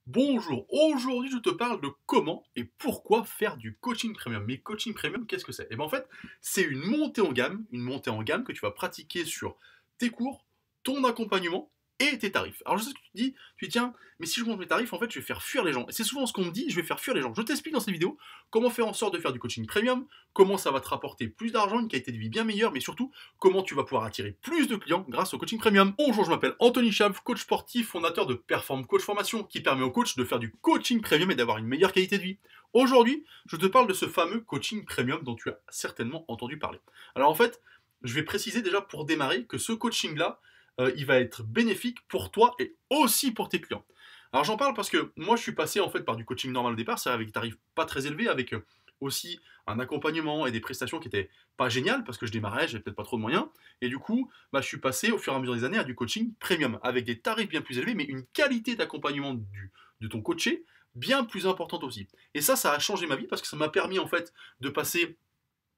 Bonjour, aujourd'hui je te parle de comment et pourquoi faire du coaching premium. Mais coaching premium, qu'est-ce que c'est? Et bien en fait, c'est une montée en gamme que tu vas pratiquer sur tes cours, ton accompagnement et tes tarifs. Alors je sais ce que tu dis tiens, mais si je monte mes tarifs, en fait je vais faire fuir les gens. Et c'est souvent ce qu'on me dit, je vais faire fuir les gens. Je t'explique dans cette vidéo comment faire en sorte de faire du coaching premium, comment ça va te rapporter plus d'argent, une qualité de vie bien meilleure, mais surtout comment tu vas pouvoir attirer plus de clients grâce au coaching premium. Bonjour, je m'appelle Anthony Chav, coach sportif, fondateur de Perform Coach Formation, qui permet aux coachs de faire du coaching premium et d'avoir une meilleure qualité de vie. Aujourd'hui, je te parle de ce fameux coaching premium dont tu as certainement entendu parler. Alors en fait, je vais préciser déjà pour démarrer que ce coaching-là, il va être bénéfique pour toi et aussi pour tes clients. Alors j'en parle parce que moi je suis passé en fait par du coaching normal au départ, c'est avec des tarifs pas très élevés, avec aussi un accompagnement et des prestations qui étaient pas géniales parce que je démarrais, j'avais peut-être pas trop de moyens. Et du coup, je suis passé au fur et à mesure des années à du coaching premium avec des tarifs bien plus élevés, mais une qualité d'accompagnement de ton coaché bien plus importante aussi. Et ça a changé ma vie parce que ça m'a permis en fait de passer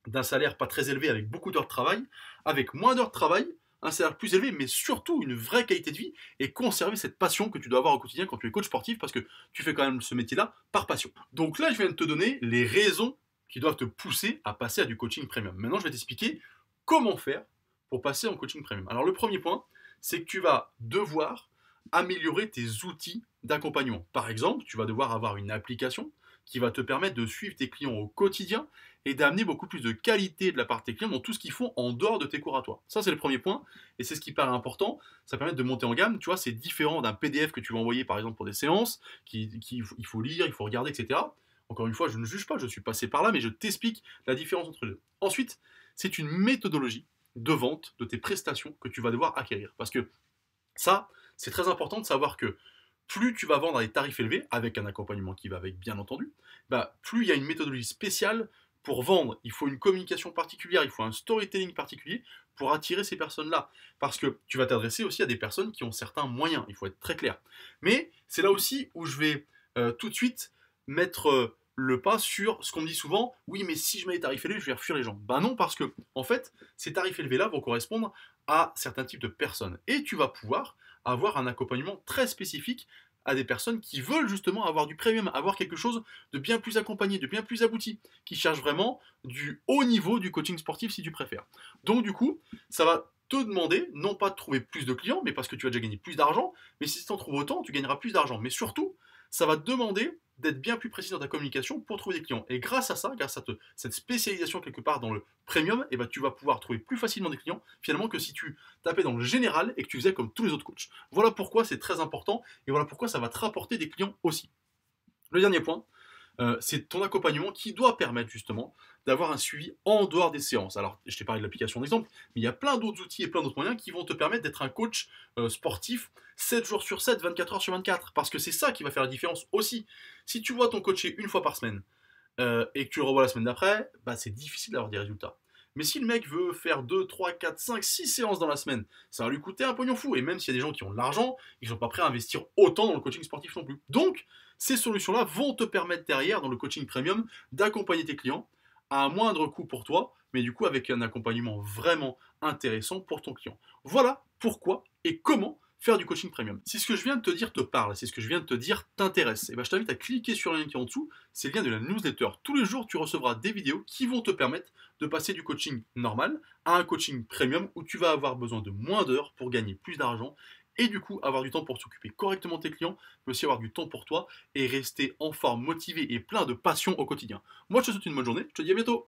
d'un salaire pas très élevé avec beaucoup d'heures de travail, avec moins d'heures de travail, un salaire plus élevé, mais surtout une vraie qualité de vie et conserver cette passion que tu dois avoir au quotidien quand tu es coach sportif parce que tu fais quand même ce métier-là par passion. Donc là, je viens de te donner les raisons qui doivent te pousser à passer à du coaching premium. Maintenant, je vais t'expliquer comment faire pour passer en coaching premium. Alors le premier point, c'est que tu vas devoir améliorer tes outils d'accompagnement. Par exemple, tu vas devoir avoir une application qui va te permettre de suivre tes clients au quotidien et d'amener beaucoup plus de qualité de la part de tes clients dans tout ce qu'ils font en dehors de tes cours à toi. Ça, c'est le premier point et c'est ce qui paraît important. Ça permet de monter en gamme. Tu vois, c'est différent d'un PDF que tu vas envoyer par exemple pour des séances, il faut lire, il faut regarder, etc. Encore une fois, je ne juge pas, je suis passé par là, mais je t'explique la différence entre les deux. Ensuite, c'est une méthodologie de vente de tes prestations que tu vas devoir acquérir. Parce que ça, c'est très important de savoir que plus tu vas vendre à des tarifs élevés, avec un accompagnement qui va avec, bien entendu, plus il y a une méthodologie spéciale pour vendre. Il faut une communication particulière, il faut un storytelling particulier pour attirer ces personnes-là. Parce que tu vas t'adresser aussi à des personnes qui ont certains moyens, il faut être très clair. Mais c'est là aussi où je vais tout de suite mettre le pas sur ce qu'on me dit souvent, oui mais si je mets des tarifs élevés, je vais refuir les gens. Ben non, parce que en fait, ces tarifs élevés-là vont correspondre à certains types de personnes. Et tu vas pouvoir avoir un accompagnement très spécifique à des personnes qui veulent justement avoir du premium, avoir quelque chose de bien plus accompagné, de bien plus abouti, qui cherchent vraiment du haut niveau du coaching sportif si tu préfères. Donc du coup, ça va te demander, non pas de trouver plus de clients, mais parce que tu vas déjà gagner plus d'argent, mais si tu en trouves autant, tu gagneras plus d'argent. Mais surtout, ça va te demander d'être bien plus précis dans ta communication pour trouver des clients. Et grâce à ça, grâce à cette spécialisation quelque part dans le premium, tu vas pouvoir trouver plus facilement des clients finalement que si tu tapais dans le général et que tu faisais comme tous les autres coachs. Voilà pourquoi c'est très important et voilà pourquoi ça va te rapporter des clients aussi. Le dernier point, c'est ton accompagnement qui doit permettre justement d'avoir un suivi en dehors des séances. Alors, je t'ai parlé de l'application d'exemple, mais il y a plein d'autres outils et plein d'autres moyens qui vont te permettre d'être un coach sportif 7 jours sur 7, 24 heures sur 24, parce que c'est ça qui va faire la différence aussi. Si tu vois ton coaché une fois par semaine et que tu le revois la semaine d'après, c'est difficile d'avoir des résultats. Mais si le mec veut faire 2, 3, 4, 5, 6 séances dans la semaine, ça va lui coûter un pognon fou. Et même s'il y a des gens qui ont de l'argent, ils sont pas prêts à investir autant dans le coaching sportif non plus. Donc, ces solutions-là vont te permettre derrière, dans le coaching premium, d'accompagner tes clients à un moindre coût pour toi, mais du coup avec un accompagnement vraiment intéressant pour ton client. Voilà pourquoi et comment faire du coaching premium. Si ce que je viens de te dire te parle, si ce que je viens de te dire t'intéresse, je t'invite à cliquer sur le lien qui est en dessous, c'est le lien de la newsletter. Tous les jours, tu recevras des vidéos qui vont te permettre de passer du coaching normal à un coaching premium où tu vas avoir besoin de moins d'heures pour gagner plus d'argent et du coup avoir du temps pour s'occuper correctement de tes clients, mais aussi avoir du temps pour toi et rester en forme, motivé et plein de passion au quotidien. Moi, je te souhaite une bonne journée, je te dis à bientôt.